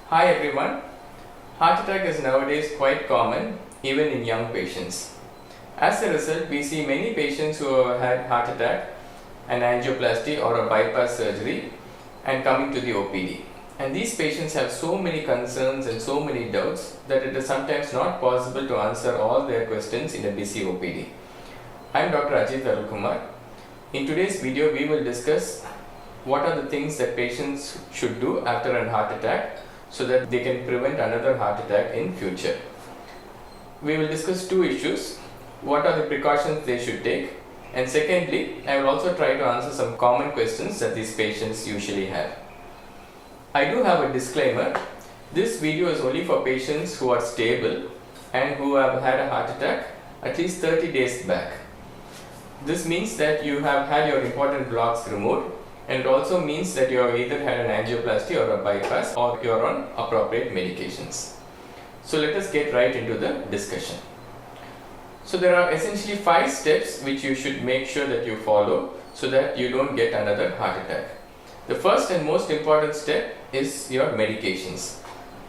Hi everyone. Heart attack is nowadays quite common even in young patients. As a result, we see many patients who have had heart attack, an angioplasty or a bypass surgery and coming to the OPD. And these patients have so many concerns and so many doubts that it is sometimes not possible to answer all their questions in a busy OPD. I am Dr. Ajit Arulkumar. In today's video, we will discuss what are the things that patients should do after a heart attack so that they can prevent another heart attack in future. We will discuss two issues. What are the precautions they should take? And secondly, I will also try to answer some common questions that these patients usually have. I do have a disclaimer. This video is only for patients who are stable and who have had a heart attack at least 30 days back. This means that you have had your important blocks removed, and it also means that you have either had an angioplasty or a bypass or you are on appropriate medications. So let us get right into the discussion. So there are essentially 5 steps which you should make sure that you follow so that you don't get another heart attack. The first and most important step is your medications.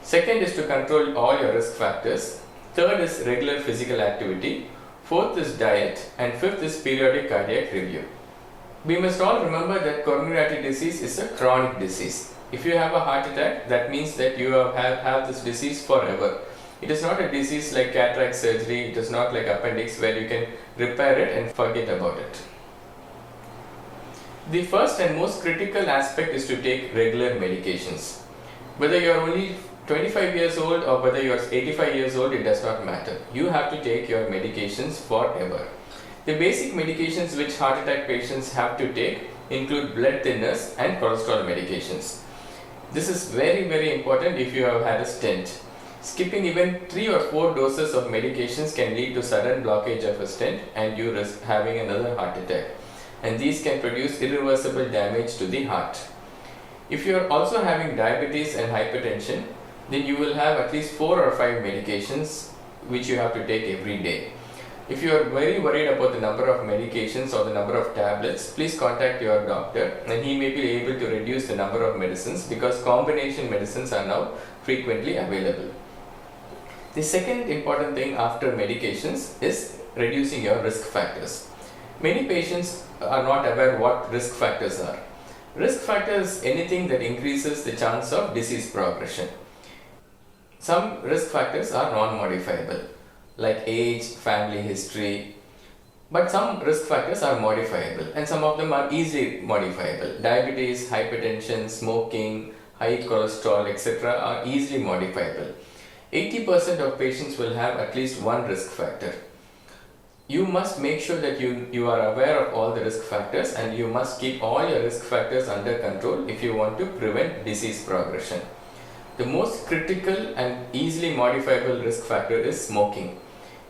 Second is to control all your risk factors. Third is regular physical activity. Fourth is diet. And fifth is periodic cardiac review. We must all remember that coronary artery disease is a chronic disease. If you have a heart attack, that means that you have this disease forever. It is not a disease like cataract surgery, it is not like appendix where you can repair it and forget about it. The first and most critical aspect is to take regular medications. Whether you are only 25 years old or whether you are 85 years old, it does not matter. You have to take your medications forever. The basic medications which heart attack patients have to take include blood thinners and cholesterol medications. This is very important if you have had a stent. Skipping even 3 or 4 doses of medications can lead to sudden blockage of a stent and you risk having another heart attack. And these can produce irreversible damage to the heart. If you are also having diabetes and hypertension, then you will have at least 4 or 5 medications which you have to take every day. If you are very worried about the number of medications or the number of tablets, please contact your doctor and he may be able to reduce the number of medicines because combination medicines are now frequently available. The second important thing after medications is reducing your risk factors. Many patients are not aware what risk factors are. Risk factors is anything that increases the chance of disease progression. Some risk factors are non-modifiable, like age, family history, but some risk factors are modifiable and some of them are easily modifiable. Diabetes, hypertension, smoking, high cholesterol, etc. are easily modifiable. 80% of patients will have at least one risk factor. You must make sure that you are aware of all the risk factors and you must keep all your risk factors under control if you want to prevent disease progression. The most critical and easily modifiable risk factor is smoking.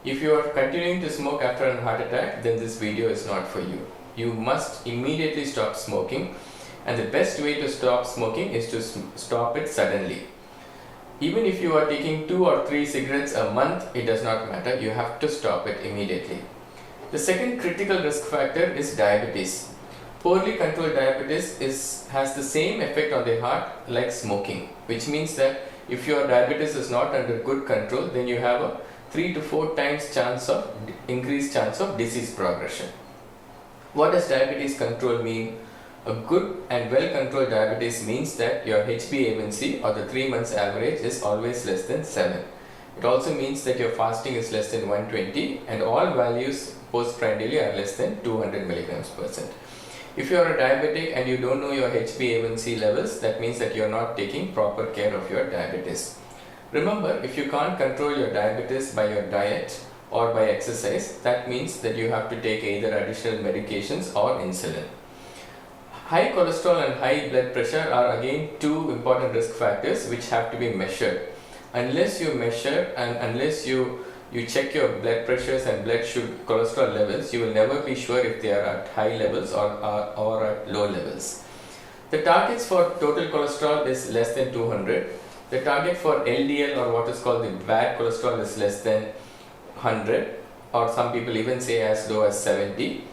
If you are continuing to smoke after a heart attack, then this video is not for you. You must immediately stop smoking, and the best way to stop smoking is to stop it suddenly. Even if you are taking 2 or 3 cigarettes a month, it does not matter, you have to stop it immediately. The second critical risk factor is diabetes. Poorly controlled diabetes has the same effect on the heart like smoking, which means that if your diabetes is not under good control, then you have a 3 to 4 times increased chance of disease progression. What does diabetes control mean? A good and well controlled diabetes means that your HbA1c or the 3 months average is always less than 7. It also means that your fasting is less than 120 and all values postprandially are less than 200 milligrams per cent. If you are a diabetic and you don't know your HbA1c levels, that means that you are not taking proper care of your diabetes. Remember, if you can't control your diabetes by your diet or by exercise, that means that you have to take either additional medications or insulin. High cholesterol and high blood pressure are again 2 important risk factors which have to be measured. Unless you measure and unless you check your blood pressures and cholesterol levels, you will never be sure if they are at high levels or at low levels. The targets for total cholesterol is less than 200. The target for LDL or what is called the bad cholesterol is less than 100, or some people even say as low as 70.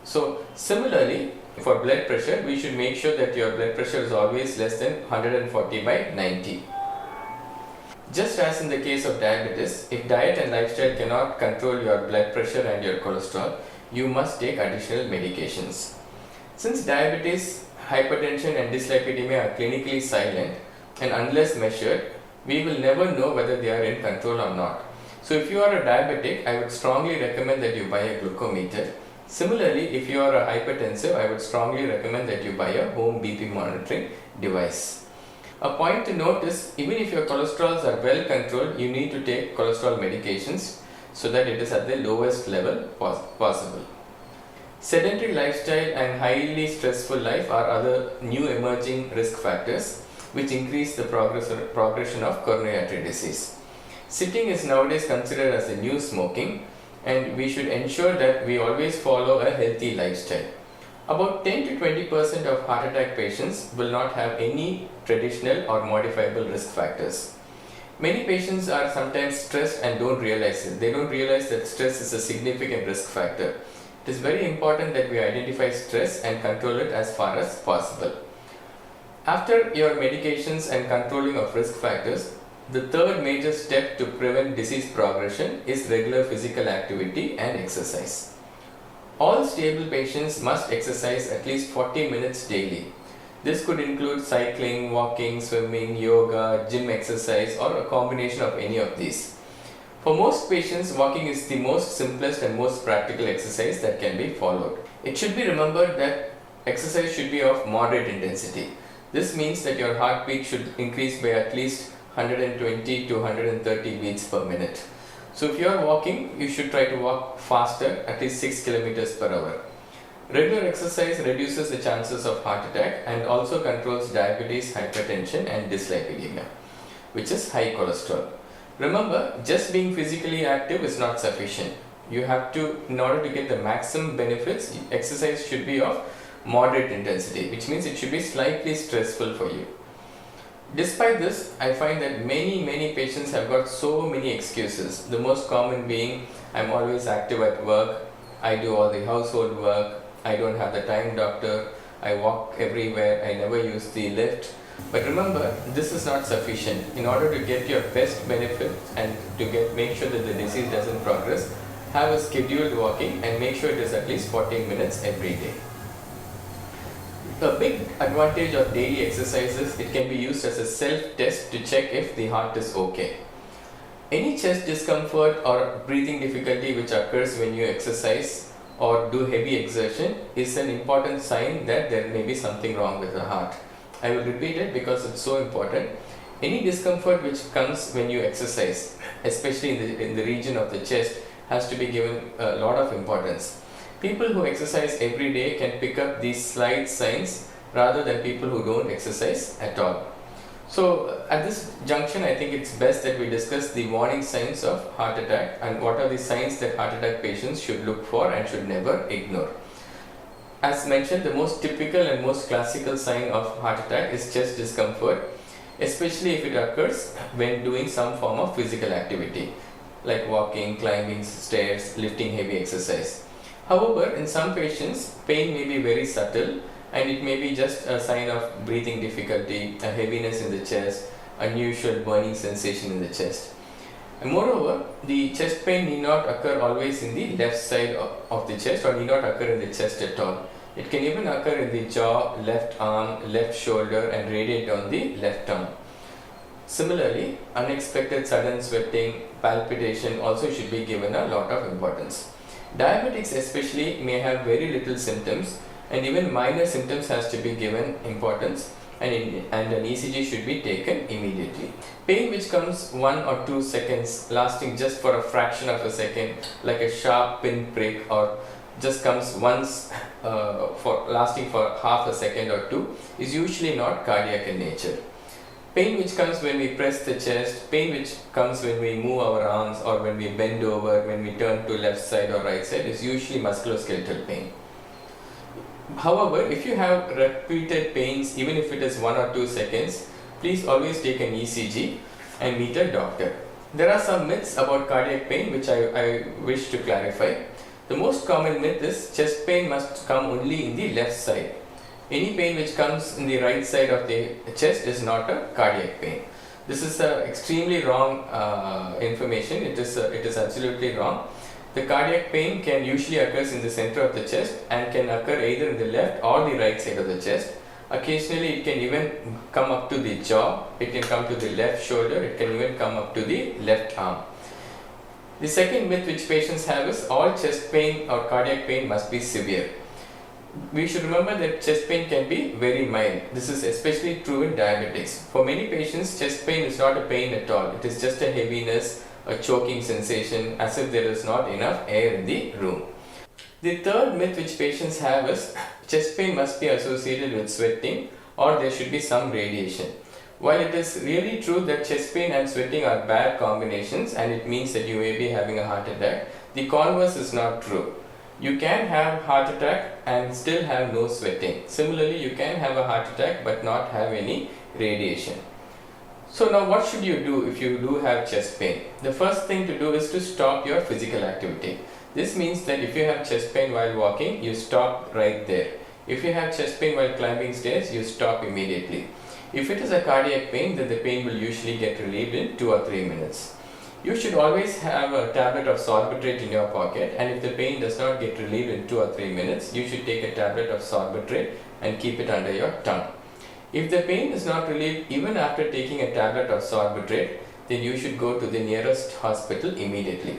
So similarly, for blood pressure, we should make sure that your blood pressure is always less than 140 by 90. Just as in the case of diabetes, if diet and lifestyle cannot control your blood pressure and your cholesterol, you must take additional medications. Since diabetes, hypertension and dyslipidemia are clinically silent and unless measured, we will never know whether they are in control or not. So if you are a diabetic, I would strongly recommend that you buy a glucometer. Similarly, if you are a hypertensive, I would strongly recommend that you buy a home BP monitoring device. A point to note is, even if your cholesterols are well controlled, you need to take cholesterol medications so that it is at the lowest level possible. Sedentary lifestyle and highly stressful life are other new emerging risk factors which increase the progression of coronary artery disease. Sitting is nowadays considered as the new smoking, and we should ensure that we always follow a healthy lifestyle. About 10 to 20% of heart attack patients will not have any traditional or modifiable risk factors. Many patients are sometimes stressed and don't realize it. They don't realize that stress is a significant risk factor. It is very important that we identify stress and control it as far as possible. After your medications and controlling of risk factors, the third major step to prevent disease progression is regular physical activity and exercise. All stable patients must exercise at least 40 minutes daily. This could include cycling, walking, swimming, yoga, gym exercise, or a combination of any of these. For most patients, walking is the most simplest and most practical exercise that can be followed. It should be remembered that exercise should be of moderate intensity. This means that your heartbeat should increase by at least 120 to 130 beats per minute. So if you are walking, you should try to walk faster, at least 6 kilometers per hour. Regular exercise reduces the chances of heart attack and also controls diabetes, hypertension and dyslipidemia, which is high cholesterol. Remember, just being physically active is not sufficient. You have to, in order to get the maximum benefits, exercise should be of moderate intensity, which means it should be slightly stressful for you. Despite this, I find that many patients have got so many excuses. The most common being, I'm always active at work, I do all the household work, I don't have the time doctor, I walk everywhere, I never use the lift. But remember, this is not sufficient. In order to get your best benefit and to make sure that the disease doesn't progress, have a scheduled walking and make sure it is at least 40 minutes every day. The big advantage of daily exercises, it can be used as a self-test to check if the heart is okay. Any chest discomfort or breathing difficulty which occurs when you exercise or do heavy exertion is an important sign that there may be something wrong with the heart. I will repeat it because it's so important. Any discomfort which comes when you exercise, especially in the region of the chest, has to be given a lot of importance. People who exercise every day can pick up these slight signs rather than people who don't exercise at all. So at this junction, I think it's best that we discuss the warning signs of heart attack and what are the signs that heart attack patients should look for and should never ignore. As mentioned, the most typical and most classical sign of heart attack is chest discomfort, especially if it occurs when doing some form of physical activity like walking, climbing stairs, lifting heavy exercise. However, in some patients, pain may be very subtle and it may be just a sign of breathing difficulty, a heaviness in the chest, unusual burning sensation in the chest. And moreover, the chest pain need not occur always in the left side of the chest or need not occur in the chest at all. It can even occur in the jaw, left arm, left shoulder and radiate on the left arm. Similarly, unexpected sudden sweating, palpitation also should be given a lot of importance. Diabetics especially may have very little symptoms and even minor symptoms has to be given importance and an ECG should be taken immediately. Pain which comes 1 or 2 seconds lasting just for a fraction of a second like a sharp pin prick or just comes once for lasting for half a second or two is usually not cardiac in nature. Pain which comes when we press the chest, pain which comes when we move our arms or when we bend over, when we turn to left side or right side is usually musculoskeletal pain. However, if you have repeated pains, even if it is 1 or 2 seconds, please always take an ECG and meet a doctor. There are some myths about cardiac pain which I wish to clarify. The most common myth is chest pain must come only in the left side. Any pain which comes in the right side of the chest is not a cardiac pain. This is extremely wrong information. It is absolutely wrong. The cardiac pain can usually occurs in the center of the chest and can occur either in the left or the right side of the chest. Occasionally it can even come up to the jaw, it can come to the left shoulder, it can even come up to the left arm. The second myth which patients have is all chest pain or cardiac pain must be severe. We should remember that chest pain can be very mild. This is especially true in diabetics. For many patients, chest pain is not a pain at all. It is just a heaviness, a choking sensation, as if there is not enough air in the room. The third myth which patients have is chest pain must be associated with sweating or there should be some radiation. While it is really true that chest pain and sweating are bad combinations and it means that you may be having a heart attack, the converse is not true. You can have heart attack and still have no sweating. Similarly, you can have a heart attack but not have any radiation. So now what should you do if you do have chest pain? The first thing to do is to stop your physical activity. This means that if you have chest pain while walking, you stop right there. If you have chest pain while climbing stairs, you stop immediately. If it is a cardiac pain, then the pain will usually get relieved in 2 or 3 minutes. You should always have a tablet of Sorbitrate in your pocket, and if the pain does not get relieved in 2 or 3 minutes, you should take a tablet of Sorbitrate and keep it under your tongue. If the pain is not relieved even after taking a tablet of Sorbitrate, then you should go to the nearest hospital immediately.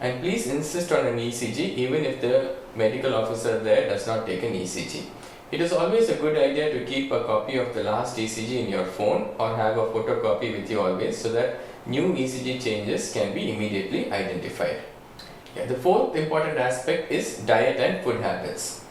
And please insist on an ECG even if the medical officer there does not take an ECG. It is always a good idea to keep a copy of the last ECG in your phone or have a photocopy with you always so that new ECG changes can be immediately identified. The fourth important aspect is diet and food habits.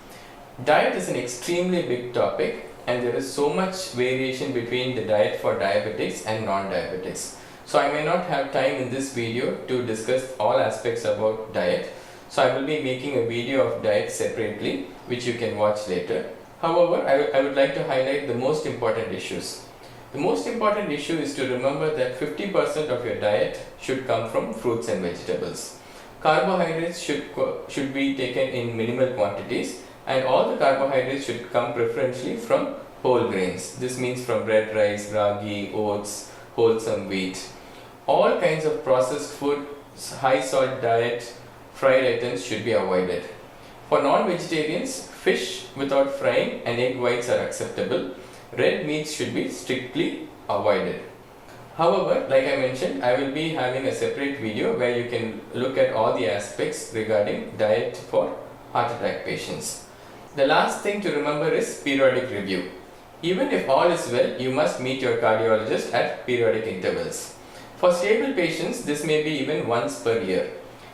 Diet is an extremely big topic and there is so much variation between the diet for diabetics and non-diabetics. So I may not have time in this video to discuss all aspects about diet. So I will be making a video of diet separately which you can watch later. However, I would like to highlight the most important issues. The most important issue is to remember that 50% of your diet should come from fruits and vegetables. Carbohydrates should be taken in minimal quantities and all the carbohydrates should come preferentially from whole grains. This means from red rice, ragi, oats, wholesome wheat. All kinds of processed food, high salt diet, fried items should be avoided. For non-vegetarians, fish without frying and egg whites are acceptable. Red meats should be strictly avoided. However, like I mentioned, I will be having a separate video where you can look at all the aspects regarding diet for heart attack patients. The last thing to remember is periodic review. Even if all is well, you must meet your cardiologist at periodic intervals. For stable patients, this may be even once per year.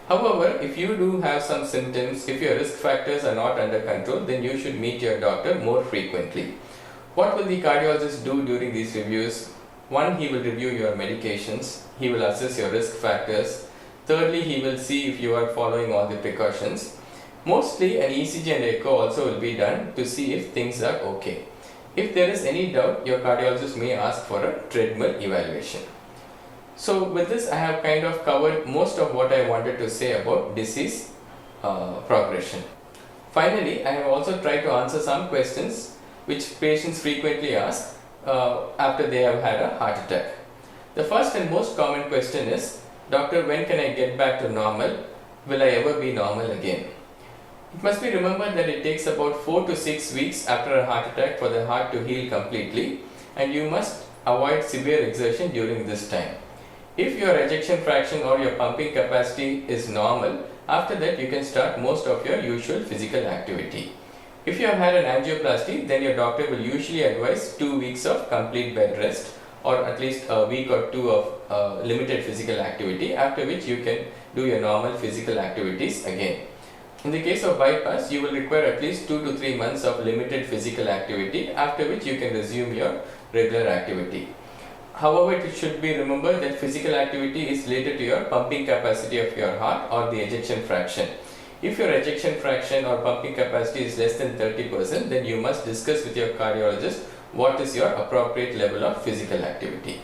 However, if you do have some symptoms, if your risk factors are not under control, then you should meet your doctor more frequently. What will the cardiologist do during these reviews? One, he will review your medications, he will assess your risk factors. Thirdly, he will see if you are following all the precautions. Mostly an ECG and echo also will be done to see if things are okay. If there is any doubt, your cardiologist may ask for a treadmill evaluation. So with this, I have kind of covered most of what I wanted to say about disease progression. Finally, I have also tried to answer some questions which patients frequently ask after they have had a heart attack. The first and most common question is, Doctor, when can I get back to normal? Will I ever be normal again? It must be remembered that it takes about 4 to 6 weeks after a heart attack for the heart to heal completely, and you must avoid severe exertion during this time. If your ejection fraction or your pumping capacity is normal, after that you can start most of your usual physical activity. If you have had an angioplasty, then your doctor will usually advise 2 weeks of complete bed rest or at least a week or two of limited physical activity, after which you can do your normal physical activities again. In the case of bypass, you will require at least 2 to 3 months of limited physical activity, after which you can resume your regular activity. However, it should be remembered that physical activity is related to your pumping capacity of your heart or the ejection fraction. If your ejection fraction or pumping capacity is less than 30%, then you must discuss with your cardiologist what is your appropriate level of physical activity.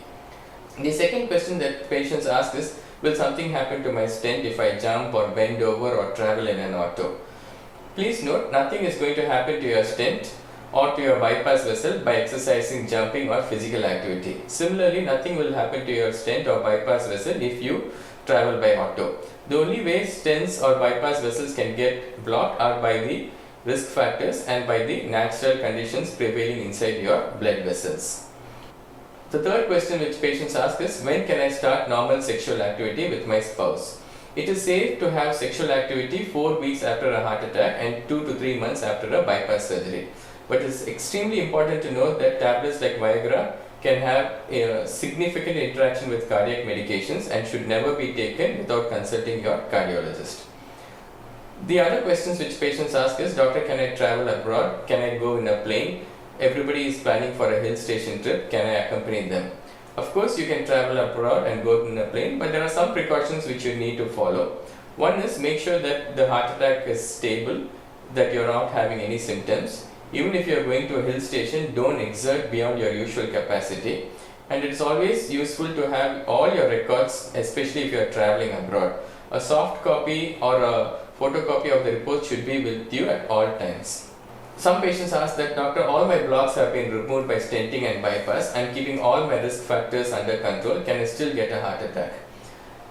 The second question that patients ask is, will something happen to my stent if I jump or bend over or travel in an auto? Please note, nothing is going to happen to your stent. or to your bypass vessel by exercising, jumping or physical activity. Similarly, nothing will happen to your stent or bypass vessel if you travel by auto. The only way stents or bypass vessels can get blocked are by the risk factors and by the natural conditions prevailing inside your blood vessels. The third question which patients ask is, when can I start normal sexual activity with my spouse? It is safe to have sexual activity 4 weeks after a heart attack and 2 to 3 months after a bypass surgery. But it is extremely important to note that tablets like Viagra can have a significant interaction with cardiac medications and should never be taken without consulting your cardiologist. The other questions which patients ask is, doctor, can I travel abroad? Can I go in a plane? Everybody is planning for a hill station trip. Can I accompany them? Of course, you can travel abroad and go in a plane, but there are some precautions which you need to follow. One is, make sure that the heart attack is stable, that you're not having any symptoms. Even if you're going to a hill station, don't exert beyond your usual capacity. And it's always useful to have all your records, especially if you're traveling abroad. A soft copy or a photocopy of the report should be with you at all times. Some patients ask that, doctor, all my blocks have been removed by stenting and bypass. I'm keeping all my risk factors under control. Can I still get a heart attack?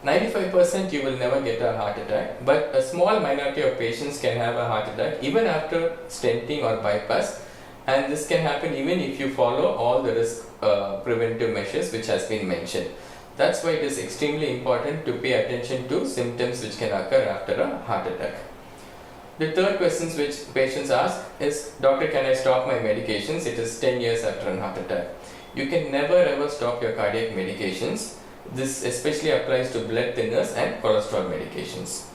95% you will never get a heart attack, but a small minority of patients can have a heart attack even after stenting or bypass, and this can happen even if you follow all the risk preventive measures which has been mentioned. That's why it is extremely important to pay attention to symptoms which can occur after a heart attack. The third questions which patients ask is, doctor, can I stop my medications? It is 10 years after a heart attack. You can never ever stop your cardiac medications. This especially applies to blood thinners and cholesterol medications.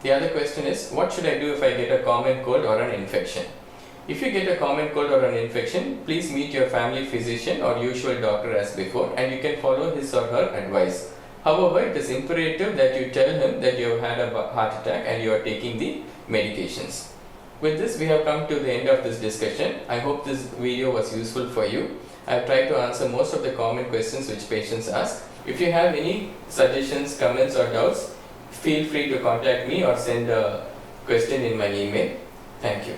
The other question is, what should I do if I get a common cold or an infection? If you get a common cold or an infection, please meet your family physician or usual doctor as before, and you can follow his or her advice. However, it is imperative that you tell him that you have had a heart attack and you are taking the medications. With this, we have come to the end of this discussion. I hope this video was useful for you. I have tried to answer most of the common questions which patients ask. If you have any suggestions, comments or doubts, feel free to contact me or send a question in my email. Thank you.